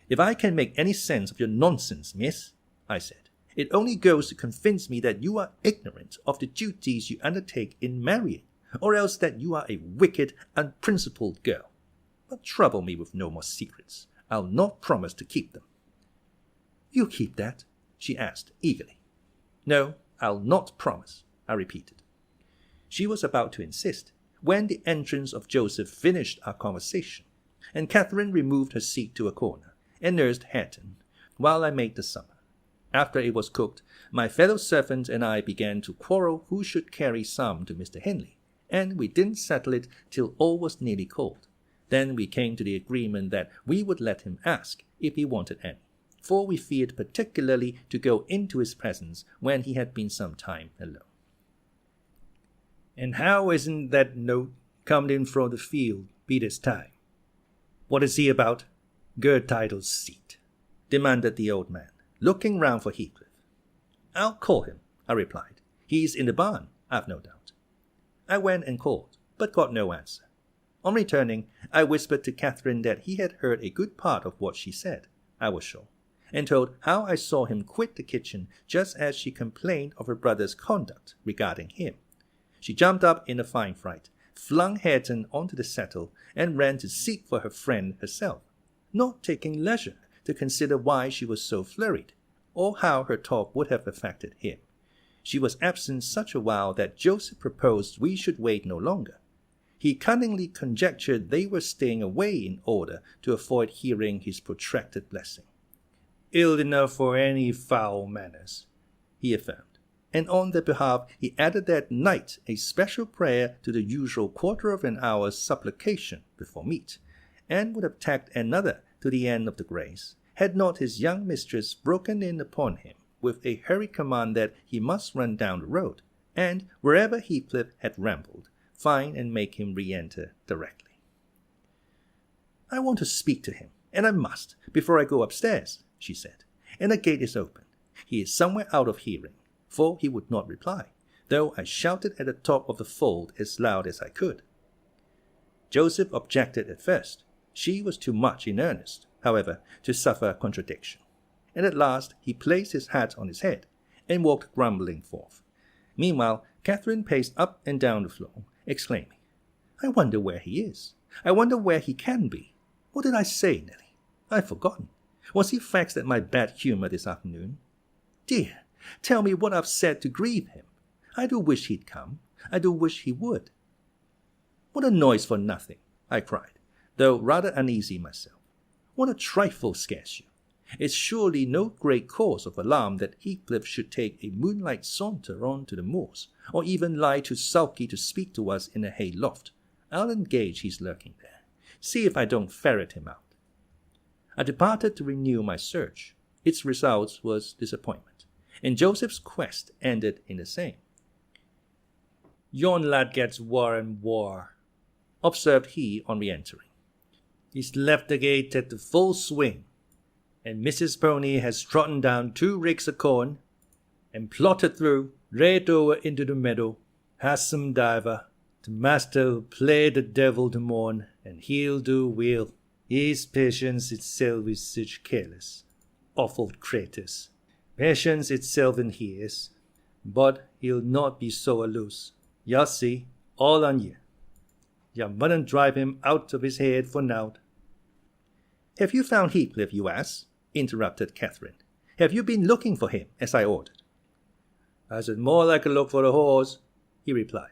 If I can make any sense of your nonsense, miss, I said, it only goes to convince me that you are ignorant of the duties you undertake in marrying, or else that you are a wicked, unprincipled girl. But trouble me with no more secrets. I'll not promise to keep them. You keep that? She asked eagerly. No, I'll not promise, I repeated. She was about to insist, when the entrance of Joseph finished our conversation, and Catherine removed her seat to a corner, and nursed Hareton, while I made the supper. After it was cooked, my fellow servant and I began to quarrel who should carry some to Mr. Hindley, and we didn't settle it till all was nearly cold. Then we came to the agreement that we would let him ask if he wanted any, for we feared particularly to go into his presence when he had been some time alone. And how isn't that note come in from the field be this time? What is he about? Good title seat, demanded the old man, looking round for Heathcliff. I'll call him, I replied. He's in the barn, I've no doubt. I went and called, but got no answer. On returning, I whispered to Catherine that he had heard a good part of what she said, I was sure, and told how I saw him quit the kitchen just as she complained of her brother's conduct regarding him. She jumped up in a fine fright, flung Hareton onto the settle, and ran to seek for her friend herself, not taking leisure to consider why she was so flurried, or how her talk would have affected him. She was absent such a while that Joseph proposed we should wait no longer. He cunningly conjectured they were staying away in order to avoid hearing his protracted blessing. Ill enough for any foul manners, he affirmed, and on their behalf he added that night a special prayer to the usual quarter of an hour's supplication before meat, and would have tacked another to the end of the grace, had not his young mistress broken in upon him with a hurried command that he must run down the road, and wherever Heathcliff had rambled, find and make him re-enter directly. I want to speak to him, and I must, before I go upstairs, she said, and the gate is open. He is somewhere out of hearing, for he would not reply, though I shouted at the top of the fold as loud as I could. Joseph objected at first. She was too much in earnest, however, to suffer contradiction, and at last he placed his hat on his head and walked grumbling forth. Meanwhile, Catherine paced up and down the floor, exclaiming, I wonder where he is. I wonder where he can be. What did I say, Nelly? I've forgotten. Was he vexed at my bad humour this afternoon? Dear, tell me what I've said to grieve him. I do wish he'd come. I do wish he would. What a noise for nothing, I cried, though rather uneasy myself. What a trifle scares you. It's surely no great cause of alarm that Heathcliff should take a moonlight saunter on to the moors, or even lie too sulky to speak to us in a hay loft. I'll engage he's lurking there. See if I don't ferret him out. I departed to renew my search. Its result was disappointment, and Joseph's quest ended in the same. Yon lad gets war and war, observed he on re-entering. He's left the gate at the full swing, and Mrs. Pony has trodden down 2 ricks of corn, and plotted through, right over into the meadow, has some diver, The master'll play the devil to morn, and he'll do weel. His patience itself is such careless, awful creatures. Patience itself in his, but he'll not be so loose. You'll see, all on you. You mustn't drive him out of his head for nowt. Have you found Heathcliff, you ask? Interrupted Catherine. Have you been looking for him, as I ordered? I said more like a look for the horse, he replied.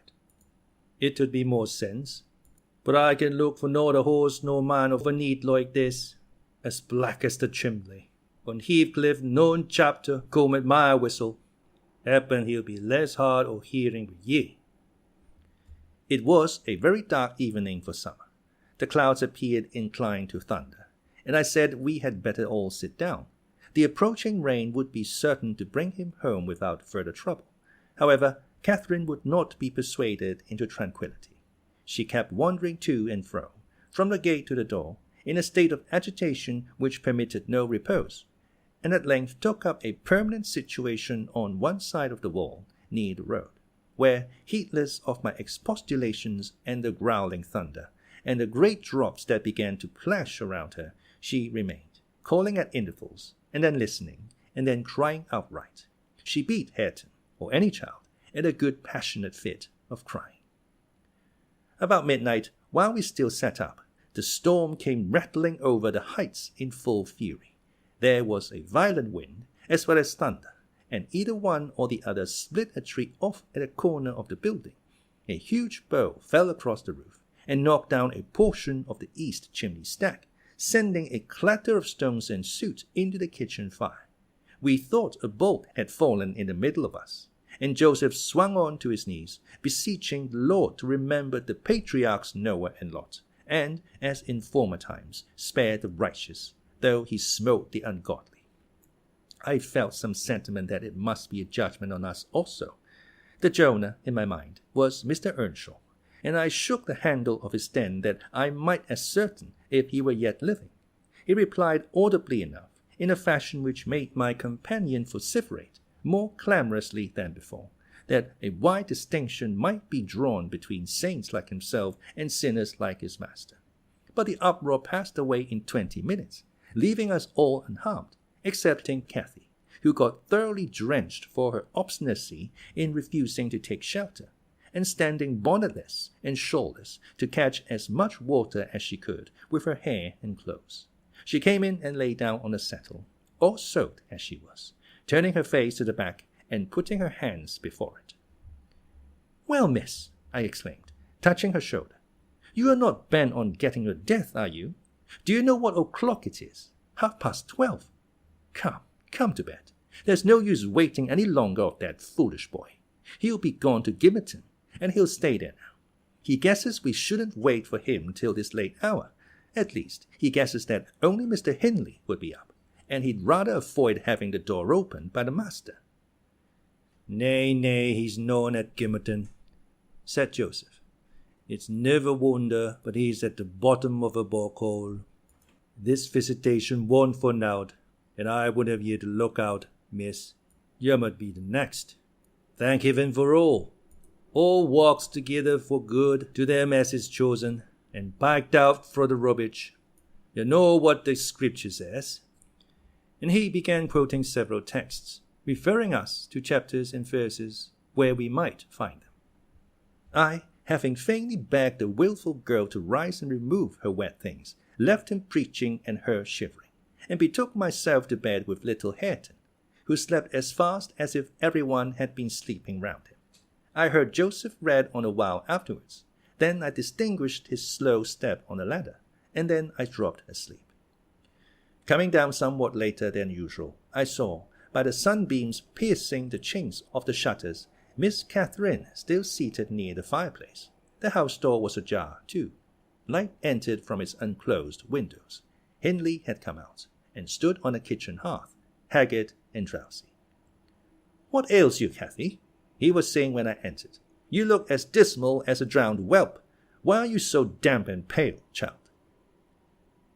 It would be more sense. But I can look for nor the horse nor man of a need like this, as black as the chimney. On Heathcliff, known chapter, come at my whistle. Happen he'll be less hard o' hearing with ye. It was a very dark evening for summer. The clouds appeared inclined to thunder, and I said we had better all sit down. The approaching rain would be certain to bring him home without further trouble. However, Catherine would not be persuaded into tranquillity. She kept wandering to and fro, from the gate to the door, in a state of agitation which permitted no repose, and at length took up a permanent situation on one side of the wall, near the road, where, heedless of my expostulations and the growling thunder, and the great drops that began to plash around her, she remained, calling at intervals, and then listening, and then crying outright. She beat Hareton, or any child, in a good passionate fit of crying. About midnight, while we still sat up, the storm came rattling over the heights in full fury. There was a violent wind, as well as thunder, and either one or the other split a tree off at a corner of the building. A huge bough fell across the roof, and knocked down a portion of the east chimney stack, sending a clatter of stones and soot into the kitchen fire. We thought a bolt had fallen in the middle of us, and Joseph swung on to his knees, beseeching the Lord to remember the patriarchs Noah and Lot, and, as in former times, spare the righteous, though he smote the ungodly. I felt some sentiment that it must be a judgment on us also. The Jonah, in my mind, was Mr. Earnshaw, and I shook the handle of his den that I might ascertain if he were yet living. He replied audibly enough, in a fashion which made my companion vociferate more clamorously than before, that a wide distinction might be drawn between saints like himself and sinners like his master. But the uproar passed away in 20 minutes, leaving us all unharmed, excepting Cathy, who got thoroughly drenched for her obstinacy in refusing to take shelter, and standing bonnetless and shawlless to catch as much water as she could with her hair and clothes. She came in and lay down on a settle, all soaked as she was, turning her face to the back and putting her hands before it. "Well, miss," I exclaimed, touching her shoulder, "you are not bent on getting your death, are you? Do you know what o'clock it is? 12:30. Come to bed. There's no use waiting any longer of that foolish boy. He'll be gone to Gimmerton, and he'll stay there now. He guesses we shouldn't wait for him till this late hour. At least, he guesses that only Mr. Hindley would be up, and he'd rather avoid having the door opened by the master." Nay, he's known at Gimmerton," said Joseph. "It's never wonder but he's at the bottom of a bog-hole. This visitation won't for nowt, and I would have ye to look out, miss. You might be the next. Thank heaven for all. All walks together for good to them as is chosen, and piked out for the rubbish. You know what the Scripture says." And he began quoting several texts, referring us to chapters and verses where we might find them. I, having vainly begged the wilful girl to rise and remove her wet things, left him preaching and her shivering, and betook myself to bed with little Hareton, who slept as fast as if everyone had been sleeping round him. I heard Joseph read on a while afterwards. Then I distinguished his slow step on the ladder, and then I dropped asleep. Coming down somewhat later than usual, I saw, by the sunbeams piercing the chinks of the shutters, Miss Catherine still seated near the fireplace. The house door was ajar, too. Light entered from its unclosed windows. Hindley had come out, and stood on the kitchen hearth, haggard and drowsy. "What ails you, Cathy?" he was saying when I entered. "You look as dismal as a drowned whelp. Why are you so damp and pale, child?"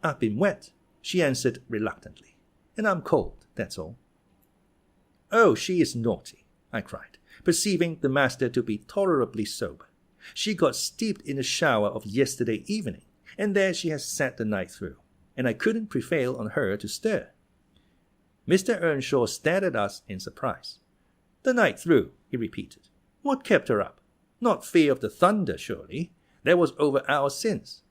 "I've been wet," she answered reluctantly, "and I'm cold, that's all." "Oh, she is naughty," I cried, perceiving the master to be tolerably sober. She got steeped in the shower of yesterday evening, and there she has sat the night through, and I couldn't prevail on her to stir." Mr. Earnshaw stared at us in surprise. "The night through," he repeated. "What kept her up? Not fear of the thunder, surely. That was over hours since."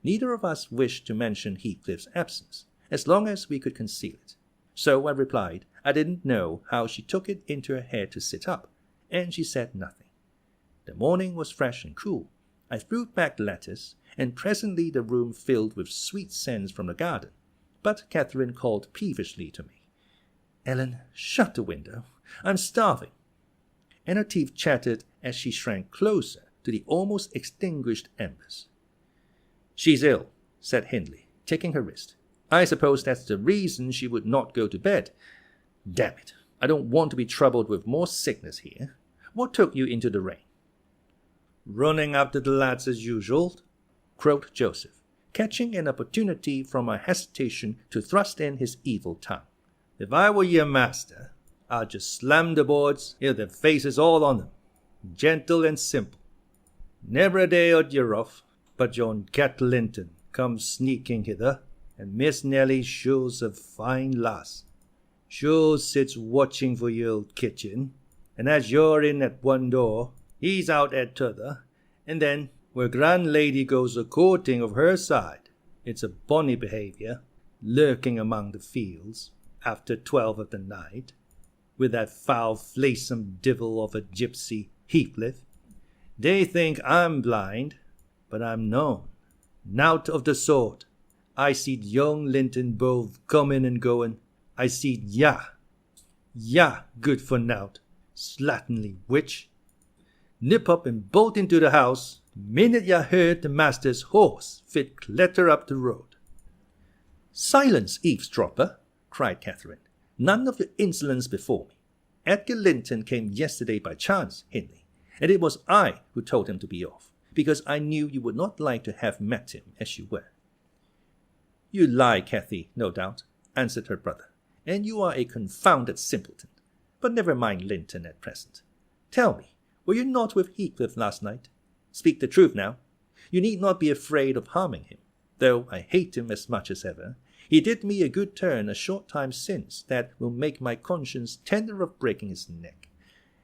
Neither of us wished to mention Heathcliff's absence, as long as we could conceal it. So I replied I didn't know how she took it into her head to sit up, and she said nothing. The morning was fresh and cool. I threw back the lattice, and presently the room filled with sweet scents from the garden. But Catherine called peevishly to me, "Ellen, shut the window. I'm starving." And her teeth chattered as she shrank closer to the almost extinguished embers. "She's ill," said Hindley, taking her wrist. "I suppose that's the reason she would not go to bed. Damn it, I don't want to be troubled with more sickness here. What took you into the rain?" "Running after the lads as usual," croaked Joseph, catching an opportunity from my hesitation to thrust in his evil tongue. "If I were your master, I'd just slam the boards till their faces all on them. Gentle and simple. Never a day out you're off, but yon cat Linton comes sneaking hither, and Miss Nelly shows a fine lass. Sure sits watching for your old kitchen, and as you're in at one door, he's out at t'other, and then where grand lady goes a-courting of her side, it's a bonny behaviour, lurking among the fields, after 12 of the night, with that foul fleasome divil of a gypsy Heathcliff. They think I'm blind, but I'm known. Nowt of the sort. I seed young Linton both comin' and goin'. I seed ya, good for nowt, slatternly witch. Nip up and bolt into the house, minute ya heard the master's horse fit clatter up the road." "Silence, eavesdropper!" cried Catherine. "None of your insolence before me. Edgar Linton came yesterday by chance, Hindley, and it was I who told him to be off, because I knew you would not like to have met him as you were." "You lie, Cathy, no doubt," answered her brother, "and you are a confounded simpleton. But never mind Linton at present. Tell me, were you not with Heathcliff last night? Speak the truth now. You need not be afraid of harming him, though I hate him as much as ever. He did me a good turn a short time since that will make my conscience tender of breaking his neck.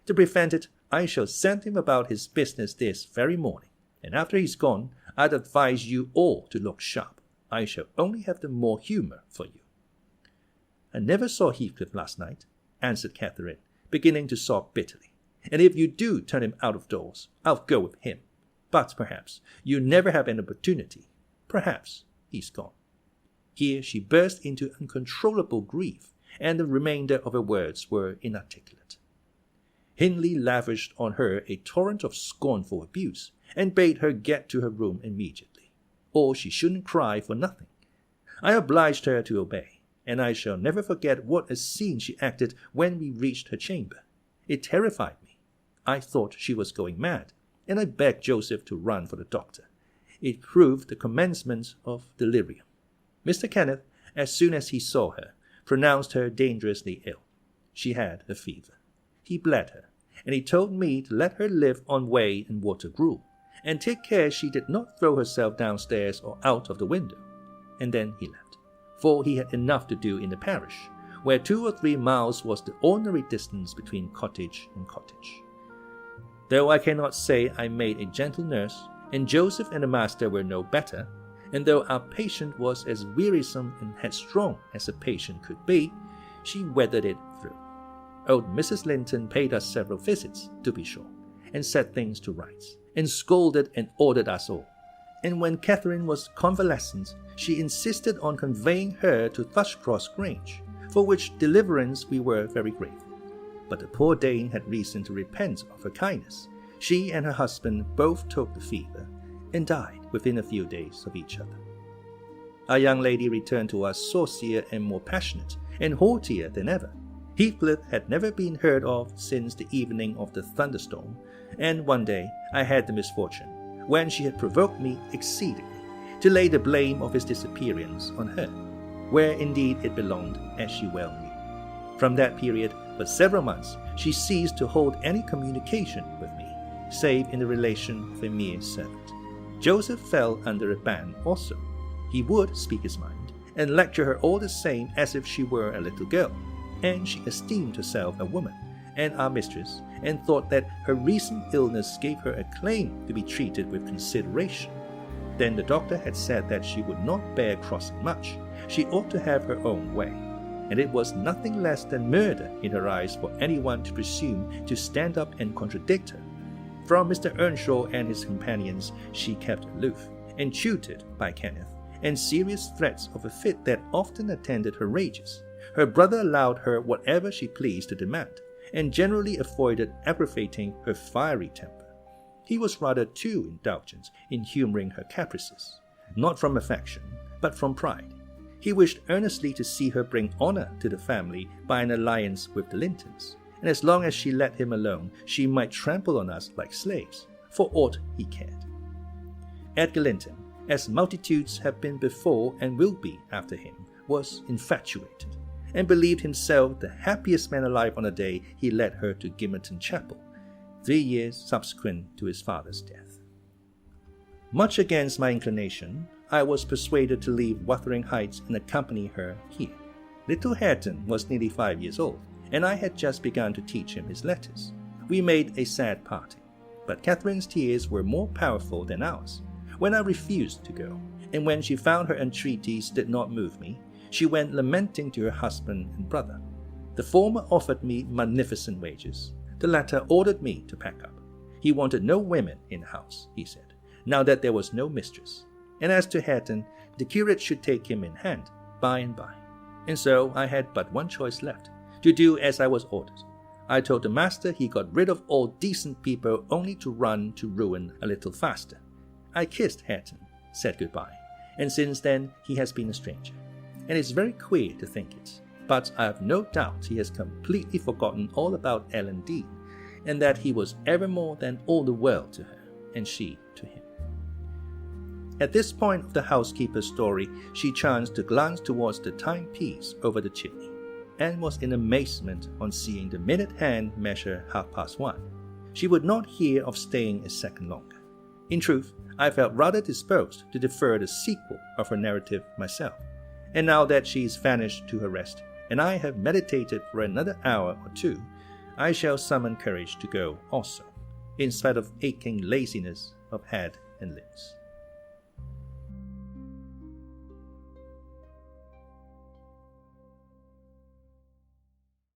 To prevent it, I shall send him about his business this very morning, and after he's gone, I'd advise you all to look sharp. I shall only have the more humour for you." "I never saw Heathcliff last night," answered Catherine, beginning to sob bitterly. "And if you do turn him out of doors, I'll go with him. But perhaps you never have an opportunity. Perhaps he's gone." Here she burst into uncontrollable grief, and the remainder of her words were inarticulate. Hindley lavished on her a torrent of scornful abuse, and bade her get to her room immediately, or she shouldn't cry for nothing. I obliged her to obey, and I shall never forget what a scene she acted when we reached her chamber. It terrified me. I thought she was going mad, and I begged Joseph to run for the doctor. It proved the commencement of delirium. Mr. Kenneth, as soon as he saw her, pronounced her dangerously ill. She had a fever. He bled her, and he told me to let her live on whey and water gruel, and take care she did not throw herself downstairs or out of the window. And then he left, for he had enough to do in the parish, where 2 or 3 miles was the ordinary distance between cottage and cottage. Though I cannot say I made a gentle nurse, and Joseph and the master were no better, and though our patient was as wearisome and headstrong as a patient could be, she weathered it through. Old Mrs. Linton paid us several visits, to be sure, and set things to rights, and scolded and ordered us all. And when Catherine was convalescent, she insisted on conveying her to Thrushcross Grange, for which deliverance we were very grateful. But the poor dame had reason to repent of her kindness. She and her husband both took the fever, and died within a few days of each other. Our young lady returned to us saucier and more passionate, and haughtier than ever. Heathcliff had never been heard of since the evening of the thunderstorm, and one day I had the misfortune, when she had provoked me exceedingly, to lay the blame of his disappearance on her, where indeed it belonged, as she well knew. From that period, for several months, she ceased to hold any communication with me, save in the relation of a mere servant. Joseph fell under a ban also. He would speak his mind, and lecture her all the same as if she were a little girl, and she esteemed herself a woman, and our mistress, and thought that her recent illness gave her a claim to be treated with consideration. Then the doctor had said that she would not bear crossing much. She ought to have her own way, and it was nothing less than murder in her eyes for anyone to presume to stand up and contradict her. From Mr. Earnshaw and his companions she kept aloof, and tutored by Kenneth, and serious threats of a fit that often attended her rages. Her brother allowed her whatever she pleased to demand, and generally avoided aggravating her fiery temper. He was rather too indulgent in humoring her caprices, not from affection, but from pride. He wished earnestly to see her bring honor to the family by an alliance with the Lintons, and as long as she let him alone, she might trample on us like slaves, for aught he cared. Edgar Linton, as multitudes have been before and will be after him, was infatuated, and believed himself the happiest man alive on the day he led her to Gimmerton Chapel, 3 years subsequent to his father's death. Much against my inclination, I was persuaded to leave Wuthering Heights and accompany her here. Little Hareton was nearly 5 years old, and I had just begun to teach him his letters. We made a sad parting, but Catherine's tears were more powerful than ours. When I refused to go, and when she found her entreaties did not move me, she went lamenting to her husband and brother. The former offered me magnificent wages. The latter ordered me to pack up. He wanted no women in the house, he said, now that there was no mistress. And as to Hareton, the curate should take him in hand by and by. And so I had but one choice left, to do as I was ordered. I told the master he got rid of all decent people only to run to ruin a little faster. I kissed Hareton, said goodbye, and since then he has been a stranger. And it's very queer to think it, but I have no doubt he has completely forgotten all about Ellen Dean, and that he was ever more than all the world to her, and she to him. At this point of the housekeeper's story, she chanced to glance towards the timepiece over the chimney, and was in amazement on seeing the minute hand measure 1:30. She would not hear of staying a second longer. In truth, I felt rather disposed to defer the sequel of her narrative myself, and now that she is vanished to her rest, and I have meditated for another hour or two, I shall summon courage to go also, in spite of aching laziness of head and limbs.